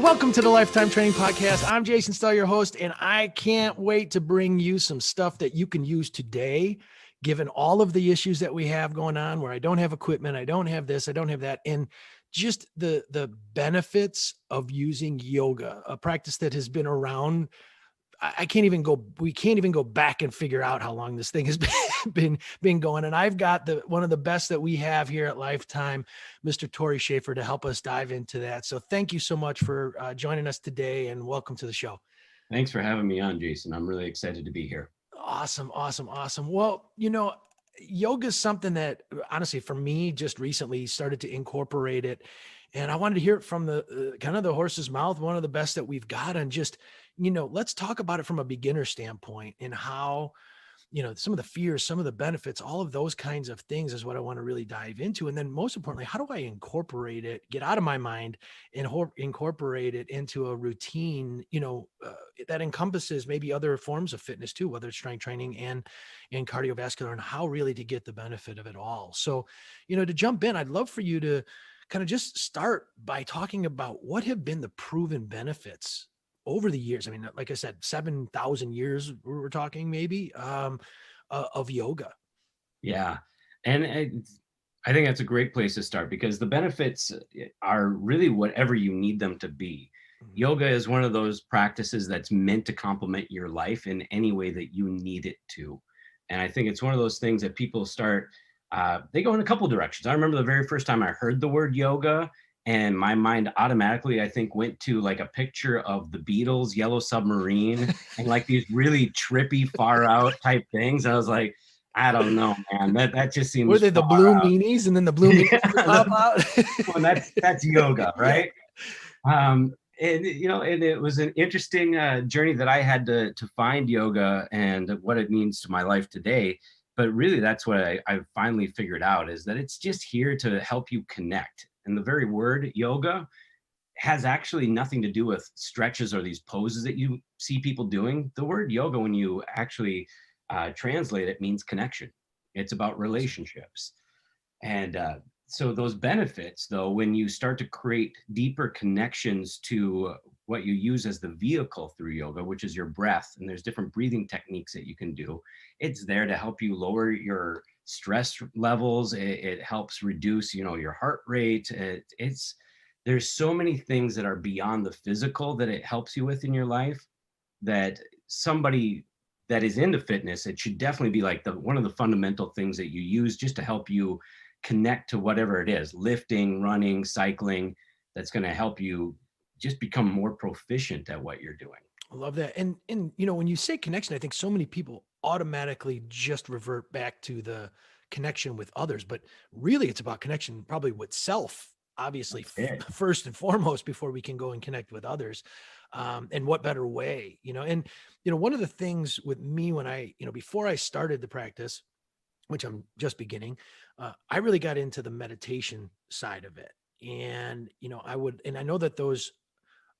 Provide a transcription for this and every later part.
Welcome to the Lifetime Training Podcast. I'm Jason Stella, your host, and I can't wait to bring you some stuff that you can use today, given all of the issues that we have going on where I don't have equipment, I don't have this, I don't have that, and just the benefits of using yoga, a practice that has been around. We can't even go back and figure out how long this thing has been going. And I've got one of the best that we have here at Lifetime, Mr. Tory Schaefer, to help us dive into that. So thank you so much for joining us today, and welcome to the show. Thanks for having me on, Jason. I'm really excited to be here. Awesome. Well, yoga is something that honestly, for me, just recently started to incorporate it. And I wanted to hear it from the kind of the horse's mouth, one of the best that we've got. And just, let's talk about it from a beginner standpoint and how, some of the fears, some of the benefits, all of those kinds of things is what I want to really dive into. And then most importantly, how do I incorporate it, get out of my mind and incorporate it into a routine, that encompasses maybe other forms of fitness too, whether it's strength training and cardiovascular, and how really to get the benefit of it all. So, to jump in, I'd love for you to kind of just start by talking about what have been the proven benefits over the years. I mean, like I said, 7,000 years we're talking maybe of yoga. Yeah. And I think that's a great place to start because the benefits are really whatever you need them to be. Yoga is one of those practices that's meant to complement your life in any way that you need it to. And I think it's one of those things that people start, they go in a couple directions. I remember the very first time I heard the word yoga, and my mind automatically, I think, went to like a picture of the Beatles' Yellow Submarine and like these really trippy, far out type things. I was like, I don't know, man. That just seems. Were they the blue meanies, and then the blue meanies pop out? Well, that's yoga, right? And it was an interesting journey that I had to find yoga and what it means to my life today. But really, that's what I finally figured out, is that it's just here to help you connect. And the very word yoga has actually nothing to do with stretches or these poses that you see people doing. The word yoga, when you actually translate it, means connection. It's about relationships. And so those benefits, though, when you start to create deeper connections to what you use as the vehicle through yoga, which is your breath, and there's different breathing techniques that you can do. It's there to help you lower your stress levels. It helps reduce, your heart rate. There's so many things that are beyond the physical that it helps you with in your life, that somebody that is into fitness, it should definitely be like one of the fundamental things that you use just to help you connect to whatever it is, lifting, running, cycling, that's going to help you just become more proficient at what you're doing. I love that. And when you say connection, I think so many people automatically just revert back to the connection with others, but really it's about connection probably with self, obviously, first and foremost, before we can go and connect with others. And what better way, one of the things with me when before I started the practice, which I'm just beginning, I really got into the meditation side of it. And, I know that those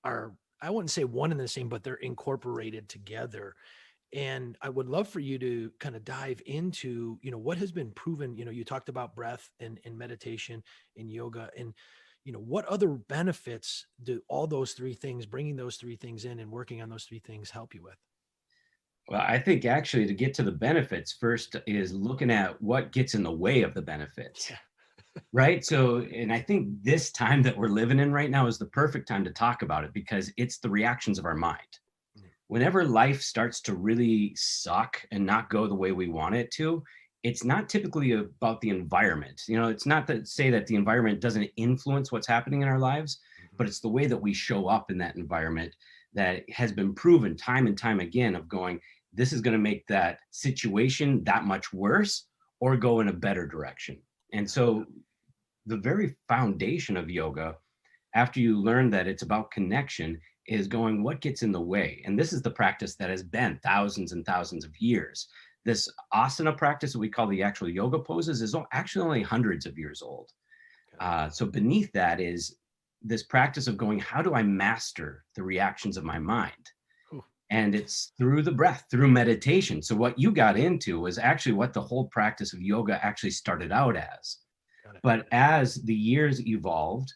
are, I wouldn't say one and the same, but they're incorporated together. And I would love for you to kind of dive into, what has been proven. You talked about breath and meditation and yoga, and, what other benefits do all those three things, bringing those three things in and working on those three things, help you with? Well, I think actually to get to the benefits first is looking at what gets in the way of the benefits. Yeah. Right. So, and I think this time that we're living in right now is the perfect time to talk about it, because it's the reactions of our mind. Whenever life starts to really suck and not go the way we want it to, it's not typically about the environment. It's not to say that the environment doesn't influence what's happening in our lives, but it's the way that we show up in that environment that has been proven time and time again of going, this is going to make that situation that much worse or go in a better direction. And so the very foundation of yoga, after you learn that it's about connection, is going, what gets in the way? And this is the practice that has been thousands and thousands of years. This asana practice that we call the actual yoga poses is actually only hundreds of years old. So beneath that is this practice of going, how do I master the reactions of my mind? And it's through the breath, through meditation. So what you got into was actually what the whole practice of yoga actually started out as. But as the years evolved,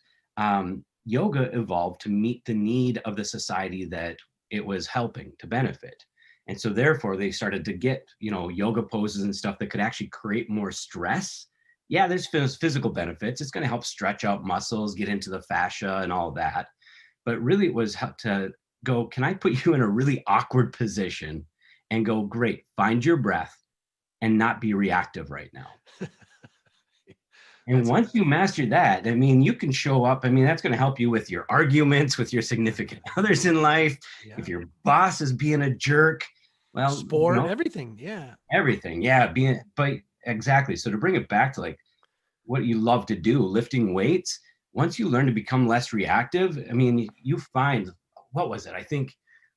yoga evolved to meet the need of the society that it was helping to benefit. And so therefore they started to get, yoga poses and stuff that could actually create more stress. Yeah, there's physical benefits. It's going to help stretch out muscles, get into the fascia and all that. But really it was how to go, can I put you in a really awkward position and go, great, find your breath and not be reactive right now. And once you master that, I mean, you can show up. I mean, that's going to help you with your arguments with your significant others in life. Yeah. If your boss is being a jerk, well, sport, everything. Yeah. Everything. Yeah. But exactly. So to bring it back to like what you love to do, lifting weights, once you learn to become less reactive, I mean, you find, what was it? I think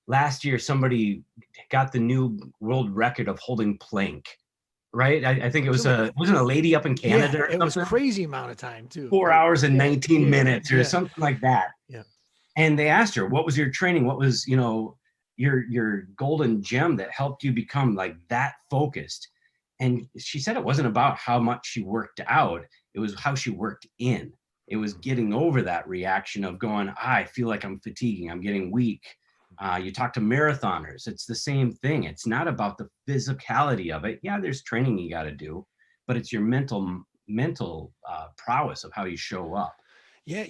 last year somebody got the new world record of holding plank. Right? I think it was wasn't a lady up in Canada or it something? Was crazy amount of time too. 4 hours and 19 minutes or something like that. Yeah. And they asked her, what was your training? What was, your golden gem that helped you become like that focused? And she said it wasn't about how much she worked out. It was how she worked in. It was getting over that reaction of going, I feel like I'm fatiguing. I'm getting weak. You talk to marathoners, it's the same thing. It's not about the physicality of it. Yeah, there's training you got to do, but it's your mental prowess of how you show up. Yeah,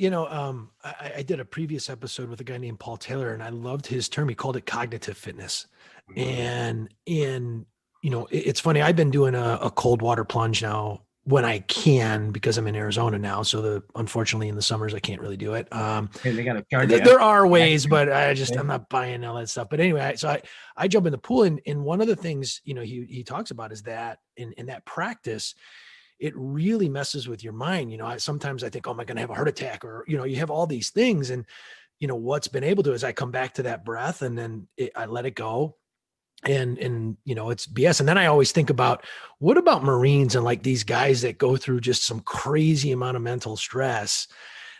I did a previous episode with a guy named Paul Taylor, and I loved his term. He called it cognitive fitness. And it's funny. I've been doing a cold water plunge now when I can, because I'm in Arizona now. So unfortunately in the summers, I can't really do it. And they got to charge there are ways, but I'm not buying all that stuff. But anyway, so I jump in the pool, and one of the things, he talks about is that in that practice, it really messes with your mind. Sometimes I think, oh, am I going to have a heart attack? Or, you have all these things. And, what's been able to is I come back to that breath, and then I let it go. And it's BS. And then I always think about, what about Marines and like these guys that go through just some crazy amount of mental stress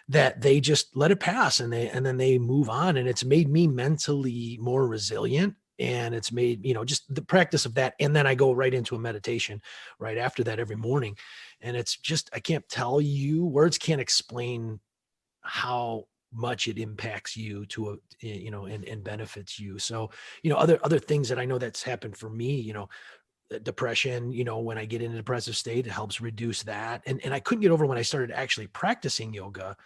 that they just let it pass, and then they move on. And it's made me mentally more resilient. And it's made, just the practice of that. And then I go right into a meditation right after that every morning. And it's just, I can't tell you, words can't explain how much it impacts you and benefits you. So, other things that I know that's happened for me, depression, when I get in a depressive state, it helps reduce that. And I couldn't get over, when I started actually practicing yoga,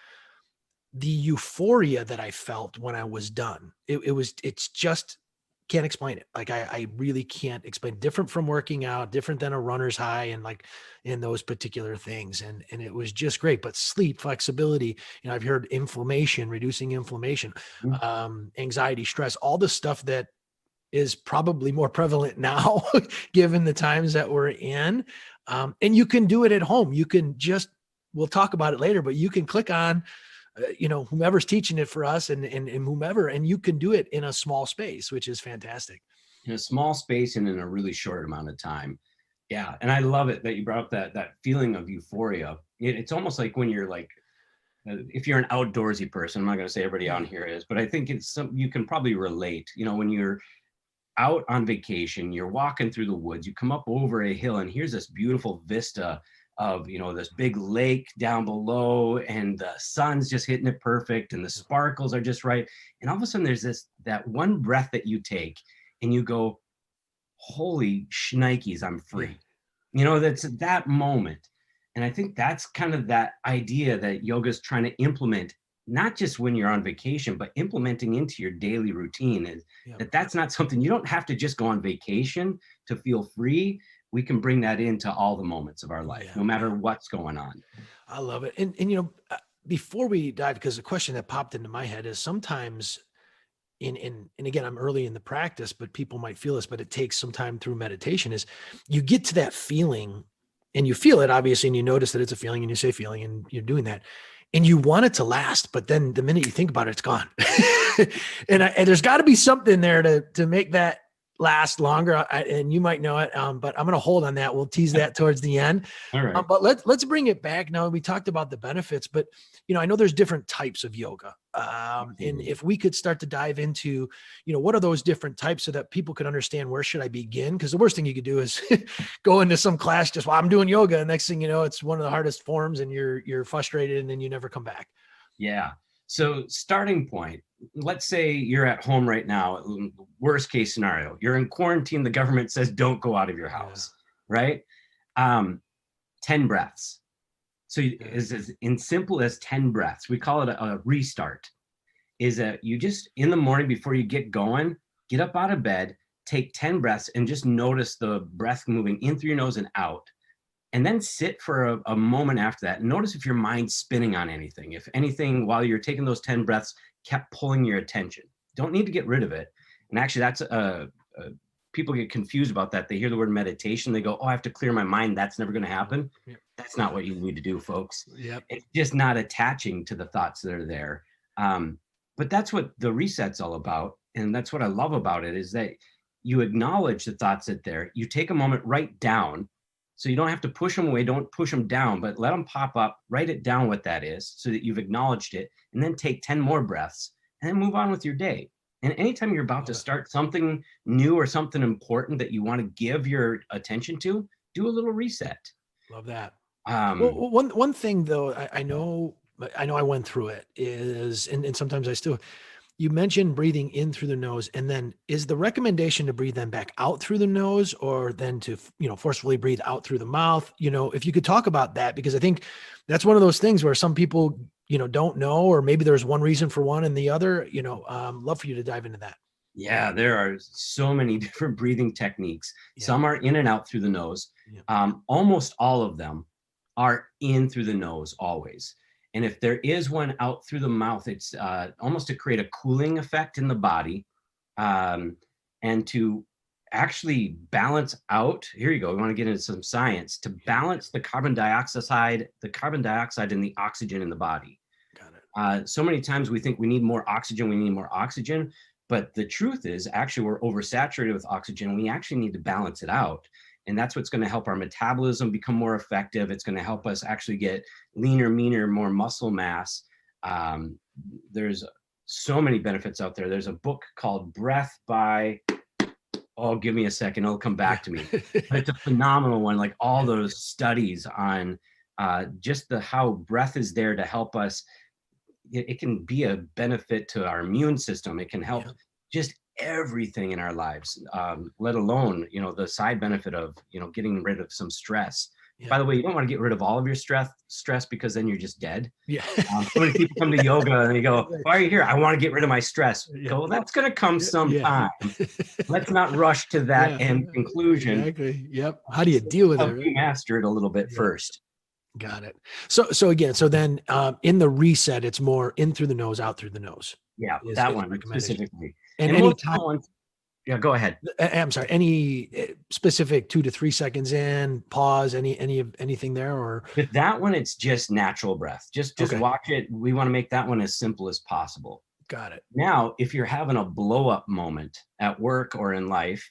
the euphoria that I felt when I was done. It's just, can't explain it. Like I really can't explain. Different from working out, different than a runner's high, and like in those particular things. And it was just great. But sleep, flexibility, I've heard inflammation, reducing inflammation, anxiety, stress, all the stuff that is probably more prevalent now, given the times that we're in. And you can do it at home. You can we'll talk about it later, but you can click on whomever's teaching it for us and whomever, and you can do it in a small space, which is fantastic. In a small space and in a really short amount of time. Yeah. And I love it that you brought up that feeling of euphoria. It's almost like when you're like, if you're an outdoorsy person, I'm not going to say everybody on here is, but I think you can probably relate, when you're out on vacation, you're walking through the woods, you come up over a hill, and here's this beautiful vista of, this big lake down below, and the sun's just hitting it perfect, and the sparkles are just right. And all of a sudden there's that one breath that you take and you go, holy shnikes, I'm free. That's that moment. And I think that's kind of that idea that yoga is trying to implement, not just when you're on vacation, but implementing into your daily routine, is that's not something, you don't have to just go on vacation to feel free. We can bring that into all the moments of our life, no matter what's going on. I love it. And, before we dive, because the question that popped into my head is sometimes and again, I'm early in the practice, but people might feel this, but it takes some time through meditation, is you get to that feeling and you feel it obviously, and you notice that it's a feeling, and you say feeling, and you're doing that, and you want it to last, but then the minute you think about it, it's gone. and there's got to be something there to make that last longer, and you might know it, but I'm going to hold on that. We'll tease that towards the end. All right. But let's bring it back now. We talked about the benefits, but I know there's different types of yoga, and if we could start to dive into, what are those different types, so that people could understand, where should I begin? Because the worst thing you could do is go into some class just, I'm doing yoga, and next thing you know, it's one of the hardest forms, and you're frustrated, and then you never come back. Yeah. So starting point, let's say you're at home right now, worst case scenario, you're in quarantine, the government says don't go out of your house, right? Um, 10 breaths. So it's as in simple as 10 breaths. We call it a restart. Is that you just in the morning before you get going, get up out of bed, take 10 breaths and just notice the breath moving in through your nose and out. And then sit for a moment after that. And notice if your mind's spinning on anything. If anything, while you're taking those 10 breaths, kept pulling your attention. Don't need to get rid of it. And actually, that's people get confused about that. They hear the word meditation. They go, oh, I have to clear my mind. That's never going to happen. Yep. That's not what you need to do, folks. Yep. It's just not attaching to the thoughts that are there. But that's what the reset's all about. And that's what I love about it is that you acknowledge the thoughts that there. You take a moment, write down. So you don't have to push them away. Don't push them down, but let them pop up. Write it down what that is so that you've acknowledged it. And then take 10 more breaths and then move on with your day. And anytime you're about to start something new or something important that you want to give your attention to, do a little reset. Love that. Well, one thing though, I know I went through it is, and sometimes I still, you mentioned breathing in through the nose, and then is the recommendation to breathe then back out through the nose, or then to, forcefully breathe out through the mouth? If you could talk about that, because I think that's one of those things where some people, don't know, or maybe there's one reason for one and the other, love for you to dive into that. Yeah, there are so many different breathing techniques. Yeah. Some are in and out through the nose. Yeah. Almost all of them are in through the nose always. And if there is one out through the mouth, it's almost to create a cooling effect in the body, and to actually balance out. Here you go. We want to get into some science to balance the carbon dioxide and the oxygen in the body. Got it. So many times we think we need more oxygen, but the truth is actually we're oversaturated with oxygen. We actually need to balance it out. And that's what's going to help our metabolism become more effective. It's going to help us actually get leaner, meaner, more muscle mass. There's so many benefits out there. There's a book called Breath by, oh, give me a second, it'll come back to me. But it's a phenomenal one, like all those studies on just how breath is there to help us. It can be a benefit to our immune system. It can help just everything in our lives, let alone, the side benefit of, getting rid of some stress. Yeah. By the way, you don't want to get rid of all of your stress because then you're just dead. Yeah. So many people come to yoga and they go, why are you here? I want to get rid of my stress. Yeah. Go, well, that's going to come sometime. Yeah. Let's not rush to that end conclusion. Exactly. Yep. How do you deal with it? Right? You master it a little bit first. Got it. So then in the reset, it's more in through the nose, out through the nose. Yeah, that one specifically. And any time, yeah, go ahead. I'm sorry. Any specific 2 to 3 seconds in, pause, anything there, or with that one, it's just natural breath. Just watch it. We want to make that one as simple as possible. Got it. Now, if you're having a blow up moment at work or in life,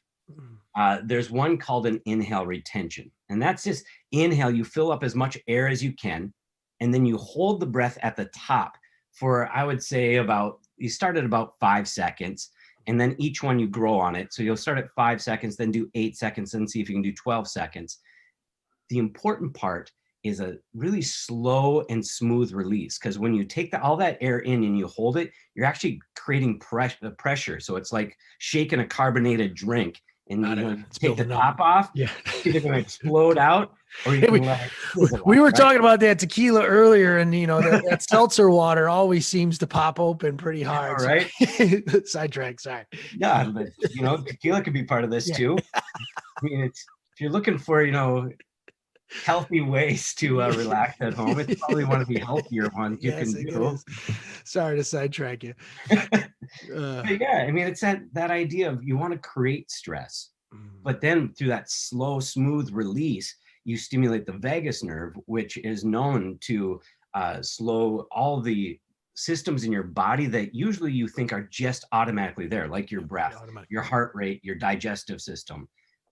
there's one called an inhale retention. And that's just inhale, you fill up as much air as you can, and then you hold the breath at the top for, I would say, you start at about 5 seconds, and then each one you grow on it. So you'll start at 5 seconds, then do 8 seconds, then see if you can do 12 seconds. The important part is a really slow and smooth release, because when you take all that air in and you hold it, you're actually creating pressure. So it's like shaking a carbonated drink. And you take the top off, you're going to explode out. Or you can we were talking about that tequila earlier, and that seltzer water always seems to pop open pretty hard. Yeah, right? Sidetrack, sorry. Yeah, but tequila could be part of this too. I mean, if you're looking for healthy ways to relax at home, it's probably one of the healthier ones you can do. Sorry to sidetrack you. But yeah, I mean, it's that idea of you want to create stress, but then through that slow, smooth release, you stimulate the vagus nerve, which is known to slow all the systems in your body that usually you think are just automatically there, like your breath, your heart rate, your digestive system.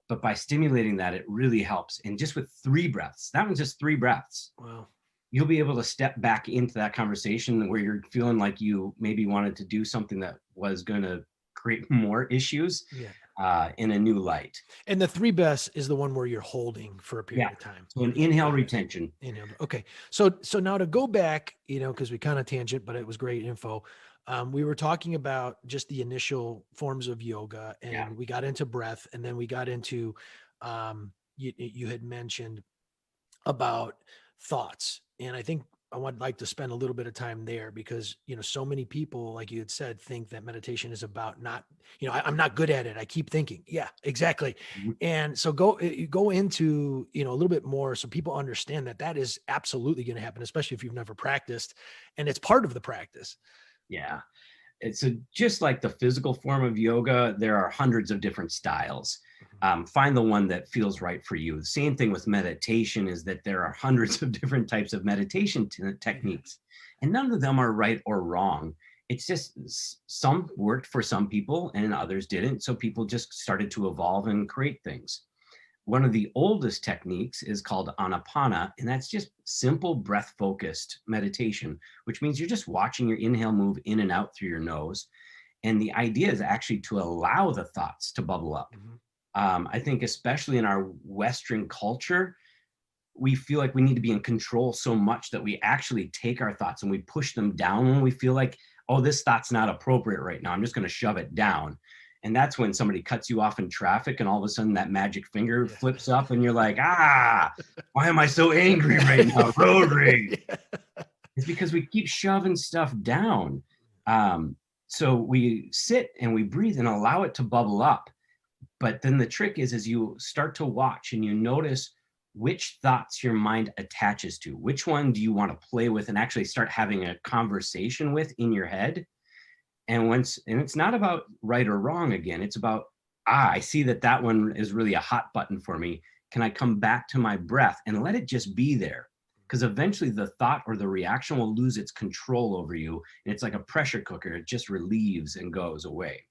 But by stimulating that, it really helps. And just with 3 breaths, that one's just 3 breaths. Wow. You'll be able to step back into that conversation where you're feeling like you maybe wanted to do something that was going to create more issues Yeah. in a new light. And the three best is the one where you're holding for a period Yeah. of time. So an inhale retention. Inhale. Okay. So now to go back, because we kind of tangent, but it was great info. We were talking about just the initial forms of yoga, Yeah. and we got into breath, and then we got into you had mentioned about thoughts. And I think I would like to spend a little bit of time there because, so many people, like you had said, think that meditation is about not, I'm not good at it. I keep thinking. Yeah, exactly. Mhm. And so go into, a little bit more so people understand that that is absolutely going to happen, especially if you've never practiced, and it's part of the practice. Yeah. So just like the physical form of yoga, there are hundreds of different styles. Find the one that feels right for you. The same thing with meditation is that there are hundreds of different types of meditation techniques, and none of them are right or wrong. It's just some worked for some people and others didn't. So people just started to evolve and create things. One of the oldest techniques is called Anapana, and that's just simple breath focused meditation, which means you're just watching your inhale move in and out through your nose. And the idea is actually to allow the thoughts to bubble up. I think, especially in our Western culture, we feel like we need to be in control so much that we actually take our thoughts and we push them down when we feel like, oh, this thought's not appropriate right now. I'm just going to shove it down. And that's when somebody cuts you off in traffic and all of a sudden that magic finger flips up and you're like, why am I so angry right now? Road rage. It's because we keep shoving stuff down. So we sit and we breathe and allow it to bubble up. But then the trick is you start to watch and you notice which thoughts your mind attaches to. Which one do you want to play with and actually start having a conversation with in your head? And it's not about right or wrong again. It's about, I see that one is really a hot button for me. Can I come back to my breath and let it just be there? Because eventually the thought or the reaction will lose its control over you. And it's like a pressure cooker. It just relieves and goes away.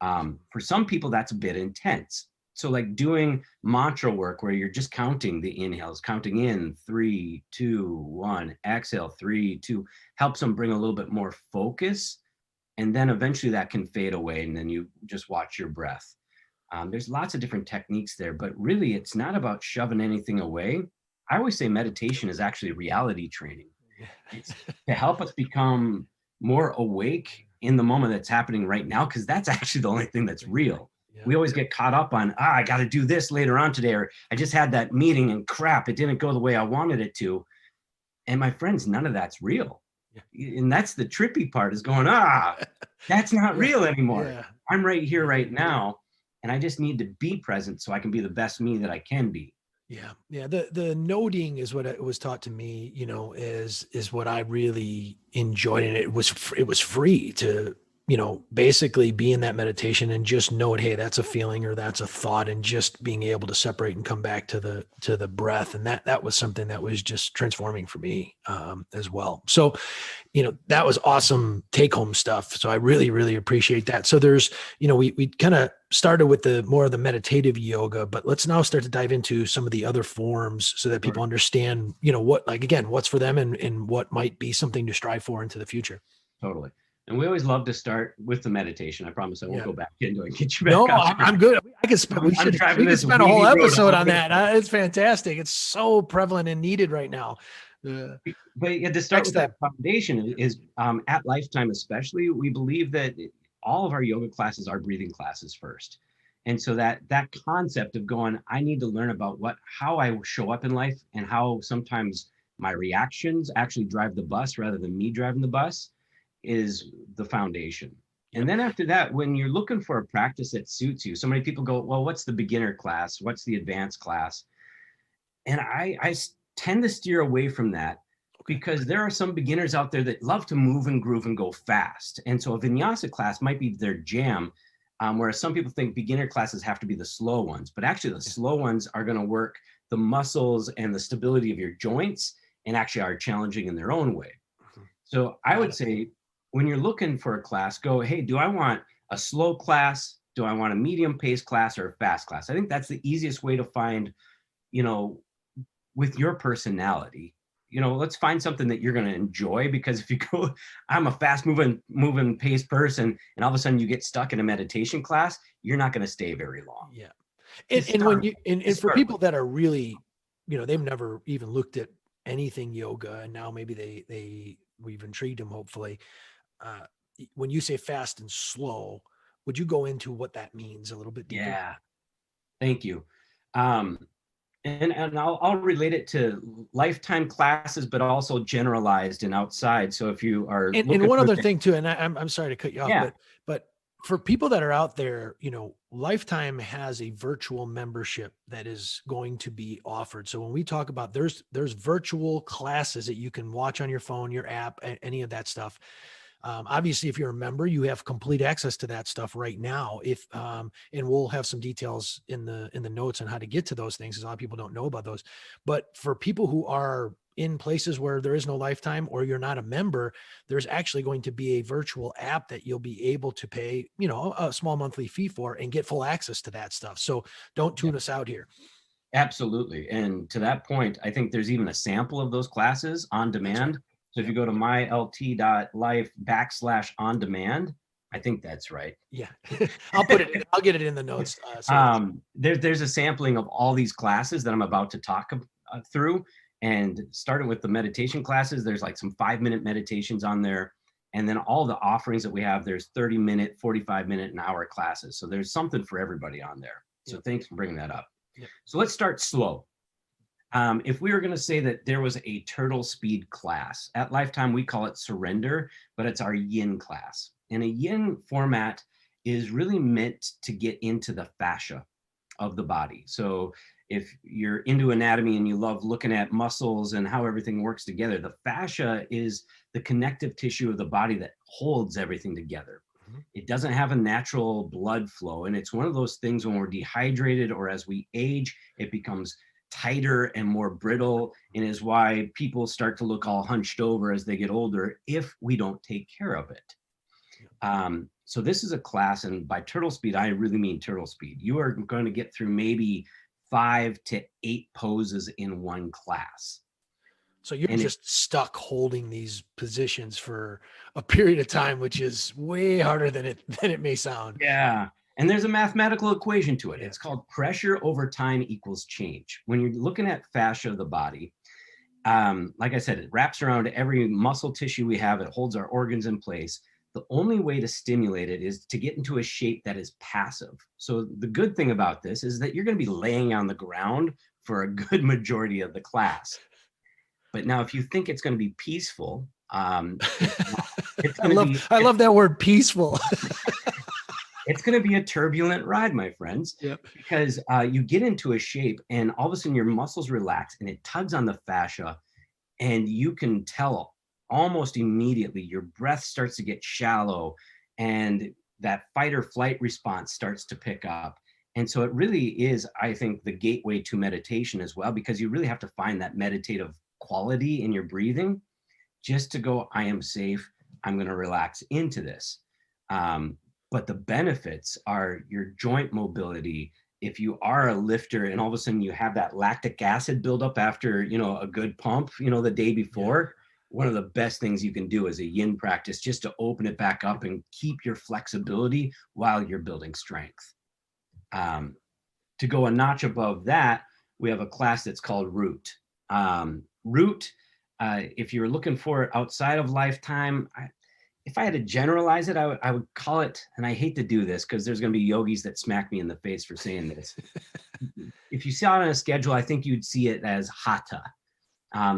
For some people, that's a bit intense. So like doing mantra work where you're just counting the inhales, counting in 3, 2, 1, exhale 3, 2, helps them bring a little bit more focus. And then eventually that can fade away and then you just watch your breath. There's lots of different techniques there, but really it's not about shoving anything away. I always say meditation is actually reality training. It's to help us become more awake in the moment that's happening right now, because that's actually the only thing that's real. We always get caught up on, I got to do this later on today, or I just had that meeting and crap, it didn't go the way I wanted it to. And my friends, none of that's real. And that's the trippy part, is going, that's not real anymore. I'm right here, right now. And I just need to be present so I can be the best me that I can be. Yeah. The noting is what it was taught to me, is what I really enjoyed. And it was free to, basically be in that meditation and just know it. Hey, that's a feeling or that's a thought, and just being able to separate and come back to the breath. And that was something that was just transforming for me as well. So, that was awesome take home stuff. So I really, really appreciate that. So there's, we kind of started with the more of the meditative yoga, but let's now start to dive into some of the other forms so that people understand, what, like, again, what's for them and what might be something to strive for into the future. Totally. And we always love to start with the meditation. I promise I won't go back into it and get you No, back up. I'm good. We could spend a whole episode on that. It's fantastic. It's so prevalent and needed right now. But to start with that foundation is at Lifetime, especially, we believe that all of our yoga classes are breathing classes first. And so that concept of going, I need to learn about how I show up in life and how sometimes my reactions actually drive the bus rather than me driving the bus is the foundation. And then after that, when you're looking for a practice that suits you, so many people go, well, what's the beginner class? What's the advanced class? And I tend to steer away from that because there are some beginners out there that love to move and groove and go fast. And so a vinyasa class might be their jam, whereas some people think beginner classes have to be the slow ones. But actually, the slow ones are going to work the muscles and the stability of your joints and actually are challenging in their own way. So I would say, when you're looking for a class, go, hey, do I want a slow class? Do I want a medium pace class or a fast class? I think that's the easiest way to find, with your personality, let's find something that you're going to enjoy, because if you go, I'm a fast moving paced person, and all of a sudden you get stuck in a meditation class, you're not going to stay very long. Yeah. Just And when start, you, and just for start. people that are really, they've never even looked at anything yoga, and now maybe we've intrigued them, hopefully. Uh, when you say fast and slow, would you go into what that means a little bit deeper? Yeah. Thank you. Um, and I'll relate it to lifetime classes, but also generalized and outside. So if you are And looking one for other the, thing too, and I'm sorry to cut you off, yeah, but for people that are out there, Lifetime has a virtual membership that is going to be offered. So when we talk about there's virtual classes that you can watch on your phone, your app, any of that stuff. Obviously, if you're a member, you have complete access to that stuff right now. If and we'll have some details in the notes on how to get to those things, because a lot of people don't know about those. But for people who are in places where there is no Lifetime, or you're not a member, there's actually going to be a virtual app that you'll be able to pay, a small monthly fee for, and get full access to that stuff. So don't tune us out here. absolutely. And to that point, I think there's even a sample of those classes on That's right. demand. So if Yep. you go to mylt.life/on demand, I think that's right. Yeah. I'll get it in the notes. There's a sampling of all these classes that I'm about to talk through. And starting with the meditation classes, there's like some 5-minute meditations on there. And then all the offerings that we have, there's 30-minute, 45-minute, and hour classes. So there's something for everybody on there. So thanks for bringing that up. Yep. So let's start slow. If we were going to say that there was a turtle speed class, at Lifetime, we call it surrender, but it's our yin class. And a yin format is really meant to get into the fascia of the body. So if you're into anatomy and you love looking at muscles and how everything works together, the fascia is the connective tissue of the body that holds everything together. Mm-hmm. It doesn't have a natural blood flow. And it's one of those things when we're dehydrated or as we age, it becomes tighter and more brittle, and is why people start to look all hunched over as they get older if we don't take care of it. So this is a class, and by turtle speed, I really mean turtle speed. You are going to get through maybe 5 to 8 poses in one class. So you're just stuck holding these positions for a period of time, which is way harder than it may sound. Yeah. And there's a mathematical equation to it. Yeah. It's called pressure over time equals change. When you're looking at fascia of the body, like I said, it wraps around every muscle tissue we have. It holds our organs in place. The only way to stimulate it is to get into a shape that is passive. So the good thing about this is that you're going to be laying on the ground for a good majority of the class. But now if you think it's going to be peaceful, it's I love that word, peaceful. It's going to be a turbulent ride, my friends. Yep. Because you get into a shape and all of a sudden your muscles relax and it tugs on the fascia, and you can tell almost immediately your breath starts to get shallow, and that fight or flight response starts to pick up. And so it really is, I think, the gateway to meditation as well, because you really have to find that meditative quality in your breathing just to go, I am safe. I'm going to relax into this. But the benefits are your joint mobility. If you are a lifter and all of a sudden you have that lactic acid buildup after, a good pump, the day before, one of the best things you can do is a yin practice, just to open it back up and keep your flexibility while you're building strength. To go a notch above that, we have a class that's called Root. Root, if you're looking for it outside of Lifetime, if I had to generalize it, I would call it, and I hate to do this because there's going to be yogis that smack me in the face for saying this. If you saw it on a schedule, I think you'd see it as hatha.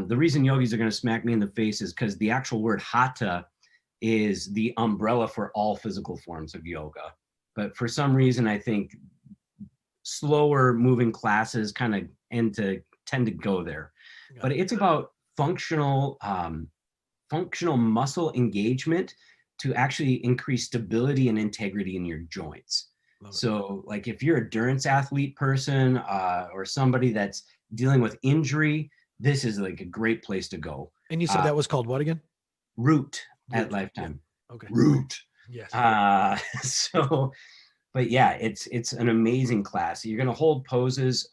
The reason yogis are going to smack me in the face is because the actual word hatha is the umbrella for all physical forms of yoga. But for some reason, I think slower moving classes kind of tend to go there. But it's about functional muscle engagement to actually increase stability and integrity in your joints. So like if you're a endurance athlete person or somebody that's dealing with injury, this is like a great place to go. And you said that was called what again? Root at Lifetime. Yeah. Okay. Root. Yes. But yeah, it's an amazing class. You're going to hold poses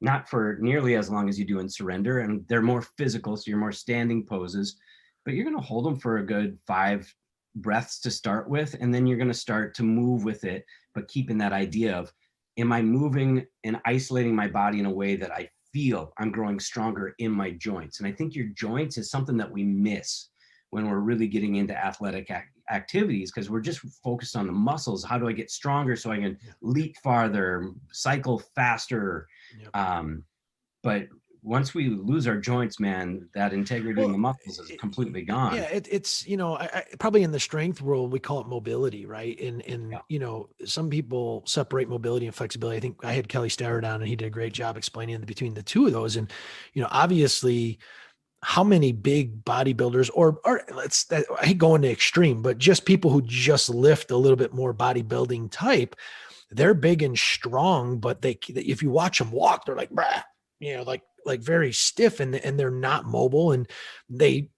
not for nearly as long as you do in surrender. And they're more physical, so you're more standing poses, but you're going to hold them for a good 5 breaths to start with. And then you're going to start to move with it, but keeping that idea of, am I moving and isolating my body in a way that I feel I'm growing stronger in my joints? And I think your joints is something that we miss when we're really getting into athletic activities, because we're just focused on the muscles. How do I get stronger so I can leap farther, cycle faster? Yep. But once we lose our joints, man, that integrity in the muscles is completely gone. Yeah, it's, I probably in the strength world, we call it mobility, right? And some people separate mobility and flexibility. I think I had Kelly Starrett on, and he did a great job explaining between the two of those. And, obviously, how many big bodybuilders or I hate going to extreme, but just people who just lift a little bit more bodybuilding type, they're big and strong, but if you watch them walk, they're like, brah, like very stiff, and they're not mobile, and they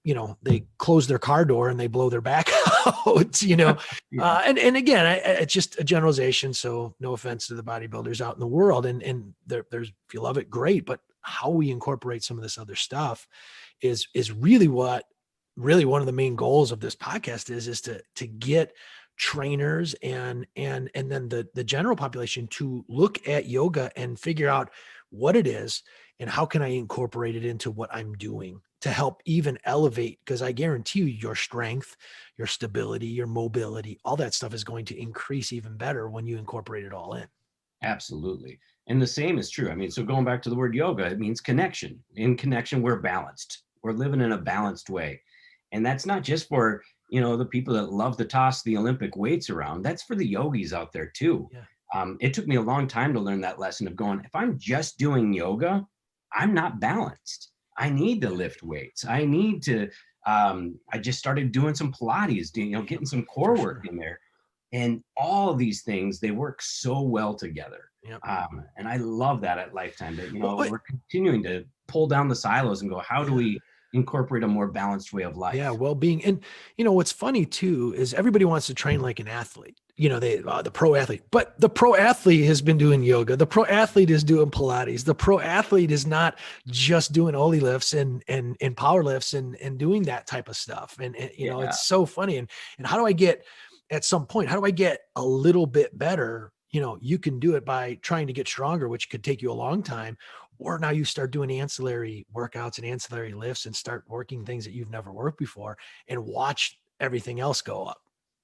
close their car door and they blow their back out, Yeah. And again, it's just a generalization. So no offense to the bodybuilders out in the world, and there's, if you love it, great, but how we incorporate some of this other stuff is really one of the main goals of this podcast is to get trainers and then the general population to look at yoga and figure out what it is and how can I incorporate it into what I'm doing to help even elevate, because I guarantee you your strength, your stability, your mobility, all that stuff is going to increase even better when you incorporate it all in. Absolutely. And the same is true. I mean, so going back to the word yoga, it means connection. In connection, we're balanced. We're living in a balanced way. And that's not just for, the people that love to toss the Olympic weights around. That's for the yogis out there too. Yeah. It took me a long time to learn that lesson of going, if I'm just doing yoga, I'm not balanced. I need to lift weights. I need to, I just started doing some Pilates, getting some core work in there. And all of these things, they work so well together. Yep. And I love that at Lifetime that, we're continuing to pull down the silos and go, how do we incorporate a more balanced way of life? Yeah, well-being. And what's funny too is everybody wants to train like an athlete. The pro athlete, but the pro athlete has been doing yoga. The pro athlete is doing Pilates. The pro athlete is not just doing Oli lifts and power lifts and doing that type of stuff. And it's so funny. And how do I get, at some point, how do I get a little bit better? You can do it by trying to get stronger, which could take you a long time. Or now you start doing ancillary workouts and ancillary lifts and start working things that you've never worked before and watch everything else go up.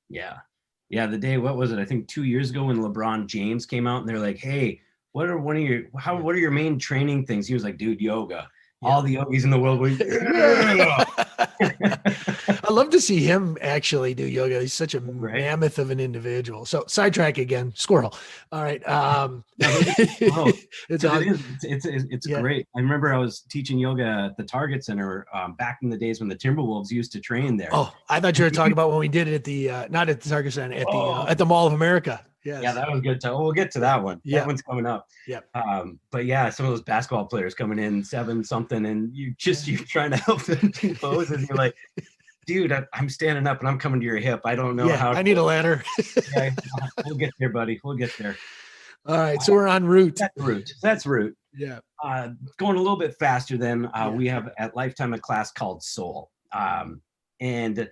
Yeah. Yeah. The day, what was it? I think 2 years ago when LeBron James came out and they're like, hey, what are your main training things? He was like, dude, yoga. Yeah. All the yogis in the world were, I love to see him actually do yoga. He's such a mammoth of an individual. So sidetrack again, squirrel. All right. It's great. I remember I was teaching yoga at the Target Center back in the days when the Timberwolves used to train there. Oh, I thought you were talking about when we did it at the not at the Target Center, at the Mall of America. Yes. Yeah, that was good. We'll get to that one. Yeah. That one's coming up. Yeah. But yeah, some of those basketball players coming in 7 something, and you're trying to help them do poses, and you're like, dude, I'm standing up and I'm coming to your hip. I don't know how. I need a ladder. Yeah, we'll get there, buddy. We'll get there. All right, so we're on route. That's route. Yeah. Going a little bit faster than we have at Lifetime a class called Soul, and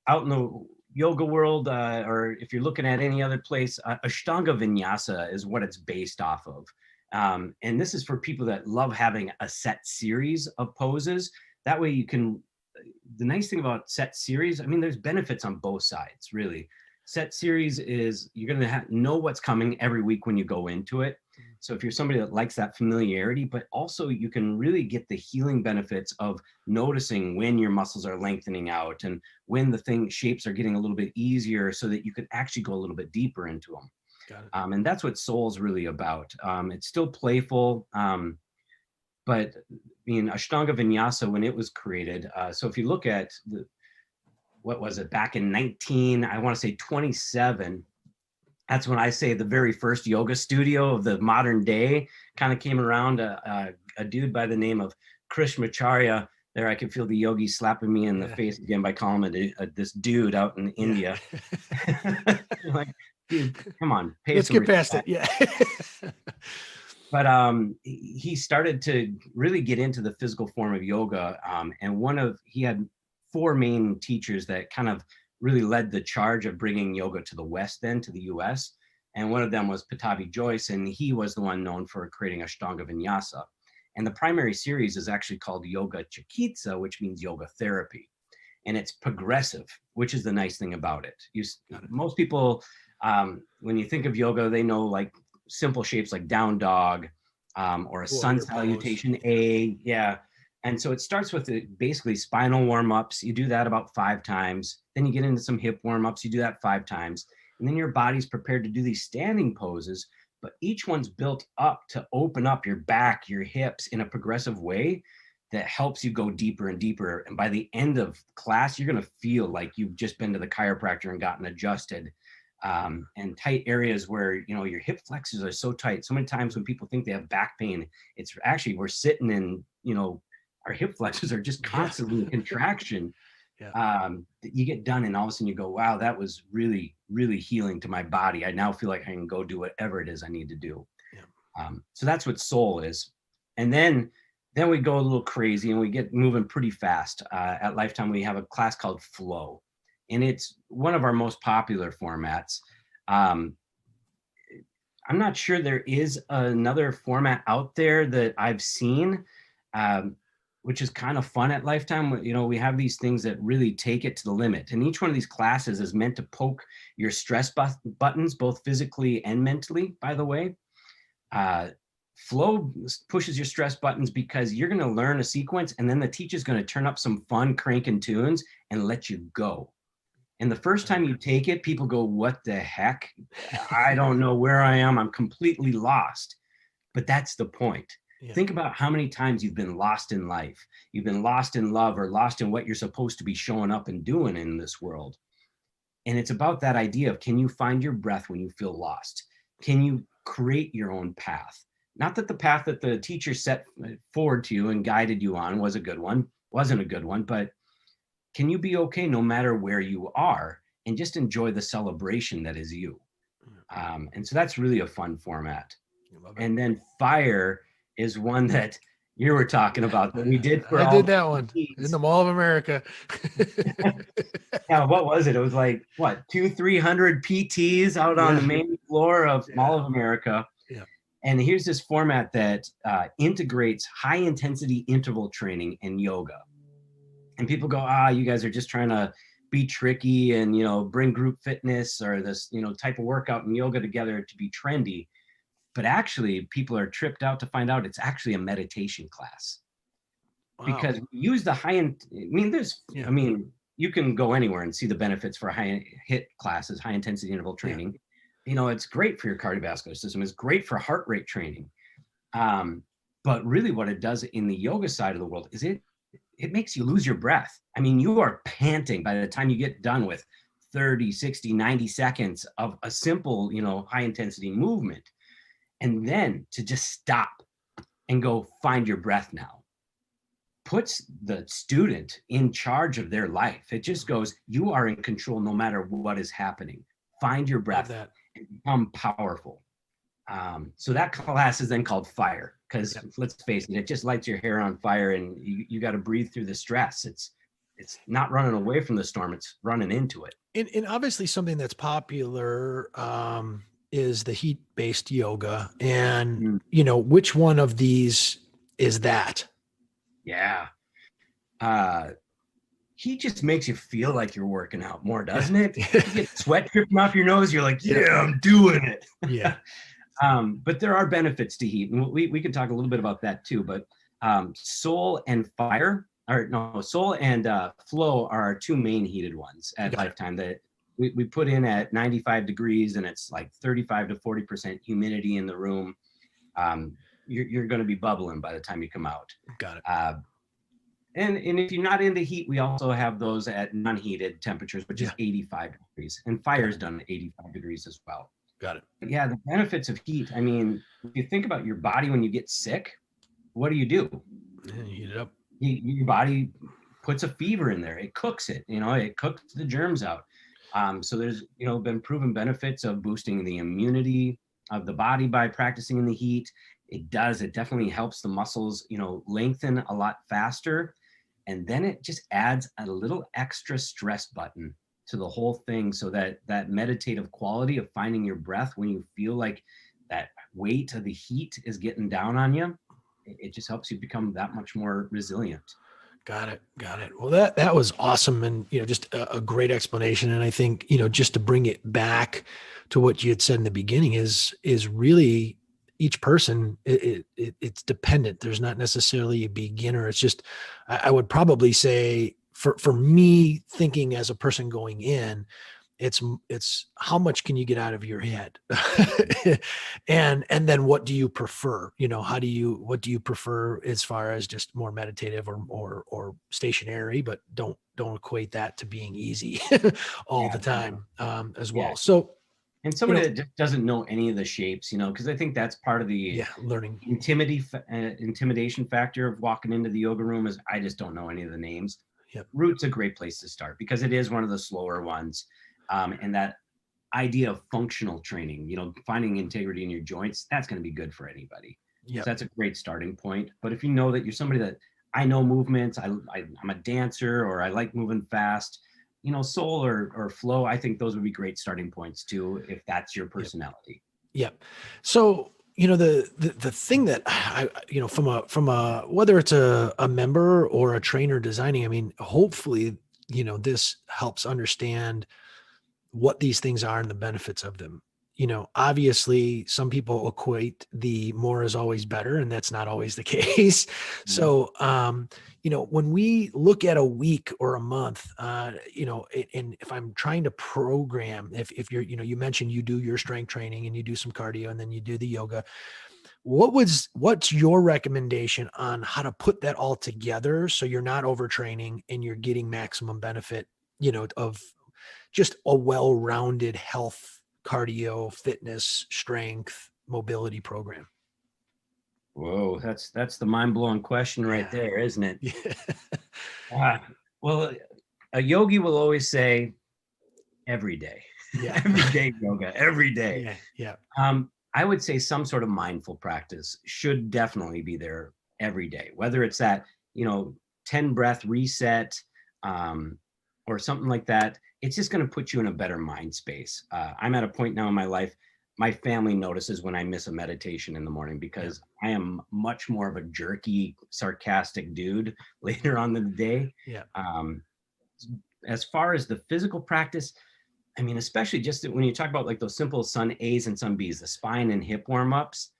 out in the yoga world, or if you're looking at any other place, Ashtanga Vinyasa is what it's based off of. And this is for people that love having a set series of poses. That way you can, the nice thing about set series, I mean, there's benefits on both sides, really. Set series is you're going to know what's coming every week when you go into it. So if you're somebody that likes that familiarity, but also you can really get the healing benefits of noticing when your muscles are lengthening out and when the shapes are getting a little bit easier so that you can actually go a little bit deeper into them. Got it. And that's what Soul's really about. It's still playful, but Ashtanga Vinyasa, when it was created, so if you look at what was it, back in 27, that's when I say the very first yoga studio of the modern day kind of came around. A dude by the name of Krishnamacharya. There, I could feel the yogi slapping me in the face again by calling it this dude out in India. Like, dude, come on, let's get past it. Yeah. But he started to really get into the physical form of yoga. And he had four main teachers that kind of really led the charge of bringing yoga to the West, then to the US. And one of them was Pattabhi Jois, and he was the one known for creating Ashtanga Vinyasa. And the primary series is actually called Yoga Chikitsa, which means yoga therapy. And it's progressive, which is the nice thing about it. Most people, when you think of yoga, they know like simple shapes like down dog or a sun salutation A. Yeah. And so it starts with basically spinal warm-ups. You do that about 5 times. Then you get into some hip warm-ups. You do that 5 times. And then your body's prepared to do these standing poses, but each one's built up to open up your back, your hips in a progressive way that helps you go deeper and deeper. And by the end of class, you're going to feel like you've just been to the chiropractor and gotten adjusted. And tight areas where, you know, your hip flexors are so tight. So many times when people think they have back pain, it's actually, we're sitting in, you know, our hip flexors are just constantly in contraction. You get done and all of a sudden you go, wow, that was really, really healing to my body. I now feel like I can go do whatever it is I need to do. So that's what soul is. And then we go a little crazy and we get moving pretty fast. At Lifetime, we have a class called Flow, and it's one of our most popular formats. I'm not sure there is another format out there that I've seen, which is kind of fun at Lifetime. You know, we have these things that really take it to the limit. And each one of these classes is meant to poke your stress buttons, both physically and mentally, by the way. Flow pushes your stress buttons because you're going to learn a sequence and then the teacher's going to turn up some fun cranking tunes and let you go. And the first time you take it, people go, what the heck? I don't know where I am. I'm completely lost. But that's the point. Think about how many times you've been lost in life. You've been lost in love or lost in what you're supposed to be showing up and doing in this world. And it's about that idea of, can you find your breath when you feel lost? Can you create your own path? Not that the path that the teacher set forward to you and guided you on was a good one, wasn't a good one, but can you be okay no matter where you are and just enjoy the celebration that is you? And so that's really a fun format. And then Fire is one that you were talking about that we did for I did that one in the Mall of America. Yeah, what was it? It was like, what, 200-300 PTs out on the main floor of Mall of America. And here's this format that integrates high intensity interval training and yoga. And people go, you guys are just trying to be tricky and, you know, bring group fitness or this, you know, type of workout and yoga together to be trendy. But actually, people are tripped out to find out it's actually a meditation class. Wow. Because we use the high end. I mean, you can go anywhere and see the benefits for high HIIT classes, high intensity interval training. You know, it's great for your cardiovascular system. It's great for heart rate training. But really what it does in the yoga side of the world is it makes you lose your breath. I mean, you are panting by the time you get done with 30, 60, 90 seconds of a simple, you know, high intensity movement. And then to just stop and go find your breath now puts the student in charge of their life. It just goes, you are in control no matter what is happening. Find your breath and become powerful. So that class is then called Fire, because let's face it, it just lights your hair on fire and you got to breathe through the stress. It's not running away from the storm, it's running into it. And obviously something that's popular is the heat-based yoga. And, you know, which one of these is that? Yeah. Heat just makes you feel like you're working out more, doesn't it? You get sweat dripping off your nose, you're like, yeah, I'm doing it. But there are benefits to heat, and we can talk a little bit about that too. But Soul and Flow are our two main heated ones at Lifetime that we put in at 95 degrees, and it's like 35 to 40% humidity in the room. You're going to be bubbling by the time you come out. Got it. And if you're not into heat, we also have those at non-heated temperatures, which is 85 degrees. And Fire is done at 85 degrees as well. Got it. Yeah, the benefits of heat. I mean, if you think about your body when you get sick, what do? You heat it up. Your body puts a fever in there. It cooks it. You know, it cooks the germs out. So there's, you know, been proven benefits of boosting the immunity of the body by practicing in the heat. It does. It definitely helps the muscles, lengthen a lot faster. And then it just adds a little extra stress button to the whole thing, so that that meditative quality of finding your breath when you feel like that weight of the heat is getting down on you, it just helps you become that much more resilient. Got it. Got it. Well, that was awesome, and just a great explanation. And I think just to bring it back to what you had said in the beginning is really each person, it's dependent. There's not necessarily a beginner. It's just I would probably say for me, thinking as a person going in, it's how much can you get out of your head. And then what do you prefer, what do you prefer as far as just more meditative or stationary, but don't equate that to being easy all Yeah, the time, as yeah. well. So And you somebody know that just doesn't know any of the shapes, because I think that's part of the yeah, learning. intimidation factor of walking into the yoga room is I just don't know any of the names. Yep. Root's a great place to start because it is one of the slower ones. And that idea of functional training, finding integrity in your joints, that's going to be good for anybody. So Yep. that's a great starting point. But if you know that you're somebody that I know movements, I'm a dancer, or I like moving fast, soul or flow, I think those would be great starting points too, if that's your Yep. personality. Yep. So, the thing that I, from a whether it's a member or a trainer designing, I mean, hopefully, this helps understand what these things are and the benefits of them. Obviously, some people equate the more is always better, and that's not always the case. Mhm. So, when we look at a week or a month, and if I'm trying to program, if you're, you mentioned you do your strength training and you do some cardio and then you do the yoga, what's your recommendation on how to put that all together so you're not overtraining and you're getting maximum benefit, of just a well-rounded health, cardio, fitness, strength, mobility program? Whoa, that's the mind-blowing question right Yeah. there, isn't it? Yeah. Uh, well, a yogi will always say every day, Yeah. every day yoga, every day. Yeah. Yeah. I would say some sort of mindful practice should definitely be there every day, whether it's that, 10 breath reset, um, or something like that. It's just going to put you in a better mind space. I'm at a point now in my life, my family notices when I miss a meditation in the morning Yeah. because I am much more of a jerky, sarcastic dude later on in the day. Yeah. Um, as far as the physical practice, I mean, especially just when you talk about like those simple sun A's and sun B's, the spine and hip warm ups,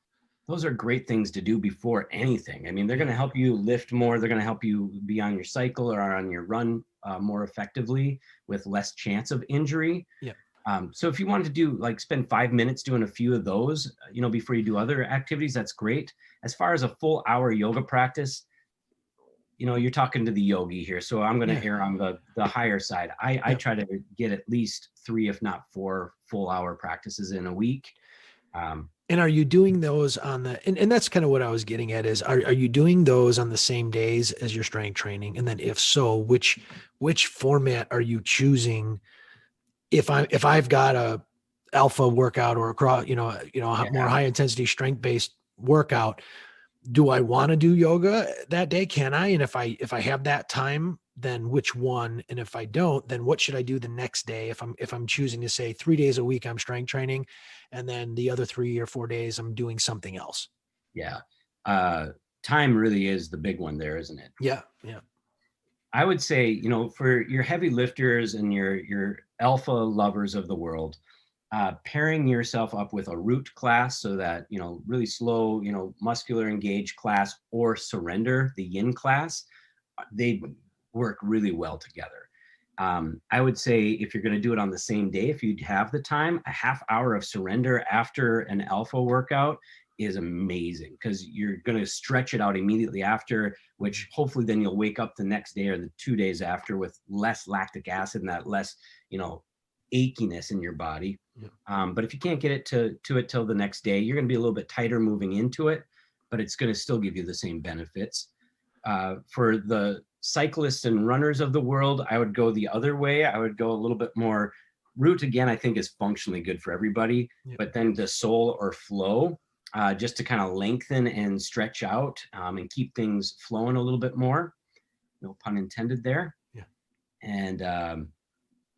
those are great things to do before anything. I mean, they're going to Yeah. help you lift more. They're going to help you be on your cycle or on your run more effectively with less chance of injury. Yeah. So if you wanted to do like spend 5 minutes doing a few of those, before you do other activities, that's great. As far as a full hour yoga practice, you're talking to the yogi here, so I'm going to Yeah. err on the higher side. I Yeah. try to get at least 3, if not 4 full hour practices in a week. Um, And are you doing those on and that's kind of what I was getting at is, are you doing those on the same days as your strength training? And then if so, which format are you choosing? If I've got a alpha workout or a cross, more yeah, high intensity strength based workout, do I want to do yoga that day? Can I? And if I have that time, then which one? And if I don't, then what should I do the next day? If I'm choosing to say 3 days a week I'm strength training, and then the other 3 or 4 days I'm doing something else. yeah. Uh, Time really is the big one there, isn't it? Yeah. Yeah. I would say, for your heavy lifters and your alpha lovers of the world, pairing yourself up with a root class, so that, really slow, muscular engaged class, or surrender, the yin class, they work really well together. I would say if you're going to do it on the same day, if you have the time, a half hour of surrender after an alpha workout is amazing because you're going to stretch it out immediately after, which hopefully then you'll wake up the next day or the 2 days after with less lactic acid and that less, achiness in your body. Yeah. But if you can't get it to it till the next day, you're going to be a little bit tighter moving into it, but it's going to still give you the same benefits. For the cyclists and runners of the world, I would go the other way. I would go a little bit more root. Again, I think is functionally good for everybody, Yeah. but then the soul or flow, just to kind of lengthen and stretch out and keep things flowing a little bit more. No pun intended there. Yeah. And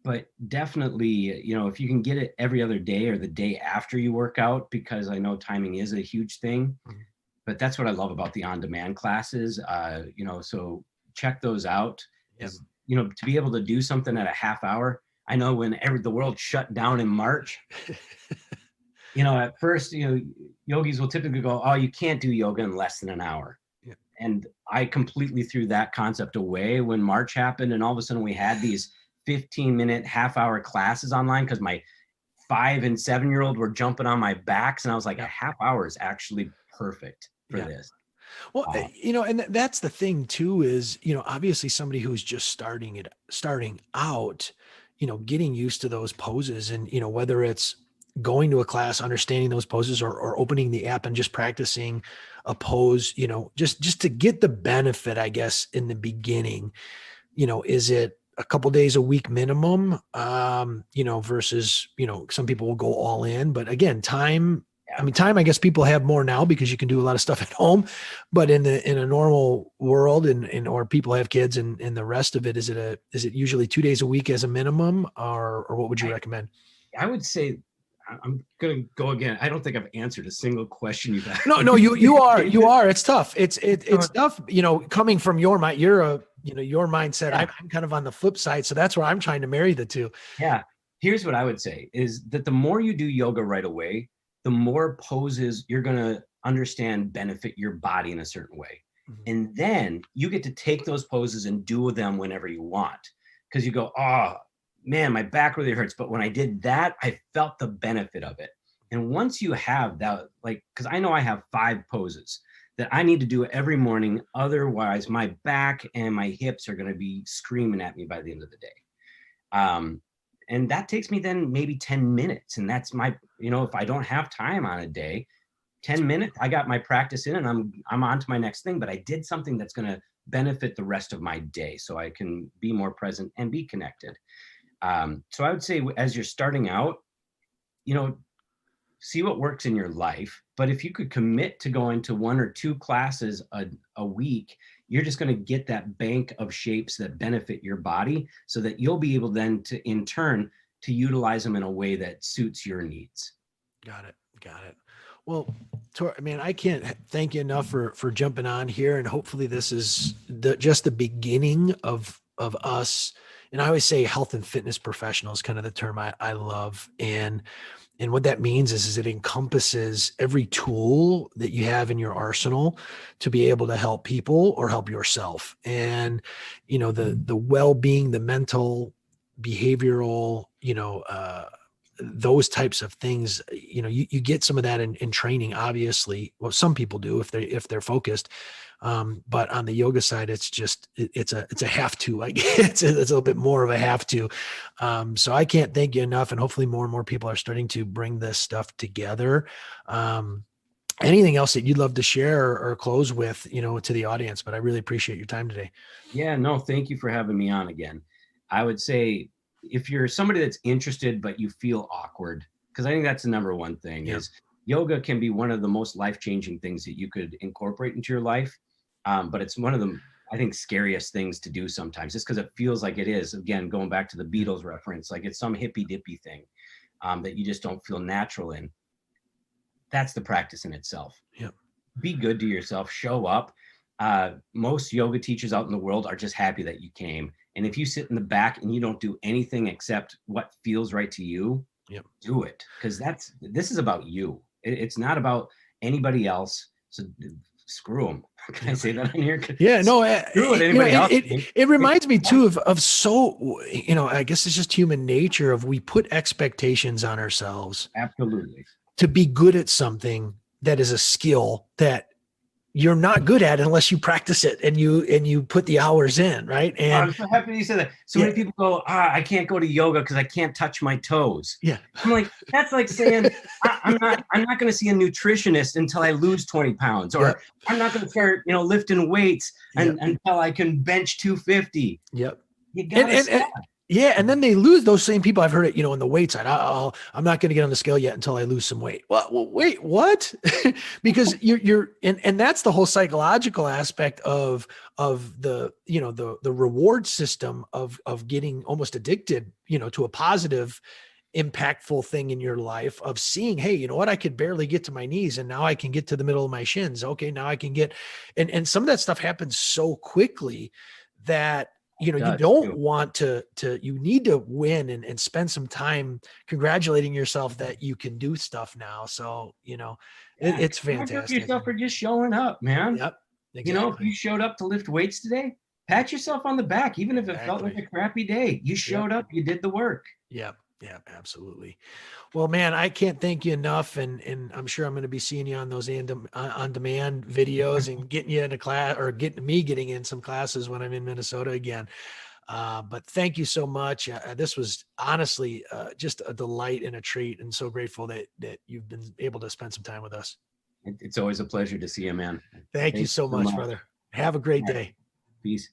but definitely, if you can get it every other day or the day after you work out, because I know timing is a huge thing. Mm-hmm. But that's what I love about the on-demand classes. So check those out. Yep. Is to be able to do something at a half hour. I know when the world shut down in March, at first, yogis will typically go, "Oh, you can't do yoga in less than an hour." Yeah. And I completely threw that concept away when March happened, and all of a sudden we had these 15-minute, half-hour classes online because my 5 and 7-year-old were jumping on my backs, and I was like, a half hour is actually perfect for this. Well, and that's the thing too, is, obviously somebody who's just starting out, getting used to those poses, and, whether it's going to a class, understanding those poses, or opening the app and just practicing a pose, just to get the benefit, I guess, in the beginning, is it a couple days a week minimum, versus, some people will go all in, but again, time, I guess people have more now because you can do a lot of stuff at home, but in a normal world or people have kids and the rest of it, is it usually 2 days a week as a minimum, or what would you recommend? I would say, I'm going to go again. I don't think I've answered a single question you've asked. No, you are. It's tough. It's tough, coming from your mind, your mindset. Yeah. I'm kind of on the flip side. So that's where I'm trying to marry the two. Yeah. Here's what I would say is that the more you do yoga right away, the more poses you're going to understand benefit your body in a certain way. Mm-hmm. And then you get to take those poses and do them whenever you want. Because you go, oh, man, my back really hurts. But when I did that, I felt the benefit of it. And once you have that, because I know I have 5 poses that I need to do every morning. Otherwise, my back and my hips are going to be screaming at me by the end of the day. And that takes me then maybe 10 minutes. And that's my, if I don't have time on a day, 10 minutes, I got my practice in and I'm on to my next thing. But I did something that's going to benefit the rest of my day so I can be more present and be connected. So I would say as you're starting out, see what works in your life. But if you could commit to going to 1 or 2 classes a week, you're just going to get that bank of shapes that benefit your body so that you'll be able then to, in turn, to utilize them in a way that suits your needs. Got it. Well, I can't thank you enough for jumping on here. And hopefully this is just the beginning of us. And I always say health and fitness professionals, kind of the term I love. And what that means is it encompasses every tool that you have in your arsenal to be able to help people or help yourself. And, the well-being, the mental, behavioral, those types of things, you get some of that in training, obviously. Well, some people do if they're focused. But on the yoga side, it's a have to, it's a little bit more of a have to. So I can't thank you enough. And hopefully more and more people are starting to bring this stuff together. Anything else that you'd love to share or close with, to the audience, but I really appreciate your time today. Yeah, no, thank you for having me on again. I would say if you're somebody that's interested, but you feel awkward, because I think that's the number one thing is yoga can be one of the most life-changing things that you could incorporate into your life. But it's one of the, I think, scariest things to do sometimes, just because it feels like it is, again, going back to the Beatles reference, like it's some hippy dippy thing that you just don't feel natural in. That's the practice in itself. Yep. Be good to yourself, show up. Most yoga teachers out in the world are just happy that you came. And if you sit in the back and you don't do anything except what feels right to you, do it. Because this is about you. It's not about anybody else. So screw them. Can I say that on here? Yeah, no. Screw it. Anybody else? It reminds me too of so, I guess it's just human nature of we put expectations on ourselves. Absolutely. To be good at something that is a skill that you're not good at unless you practice it and you put the hours in, right? And I'm so happy you said that. So many people go, I can't go to yoga because I can't touch my toes. Yeah. I'm like, that's like saying I'm not going to see a nutritionist until I lose 20 pounds, or I'm not going to start, lifting weights until I can bench 250. Yep. You gotta stop. Yeah, and then they lose those same people. I've heard it, on the weight side. I'm not going to get on the scale yet until I lose some weight. Well, wait, what? Because and that's the whole psychological aspect of the reward system of getting almost addicted, to a positive, impactful thing in your life of seeing, hey, you know what? I could barely get to my knees, and now I can get to the middle of my shins. Okay, now I can get, and some of that stuff happens so quickly that you don't want you need to win and spend some time congratulating yourself that you can do stuff now. So, it's fantastic. Yourself for just showing up, man. Yep. Exactly. If you showed up to lift weights today, pat yourself on the back, even if it felt like a crappy day. You showed up, you did the work. Yep. Yeah, absolutely. Well, man, I can't thank you enough. And I'm sure I'm going to be seeing you on those on demand videos and getting you into class, or getting in some classes when I'm in Minnesota again. But thank you so much. This was honestly just a delight and a treat, and so grateful that you've been able to spend some time with us. It's always a pleasure to see you, man. Thank you so much, brother. Have a great day. Peace.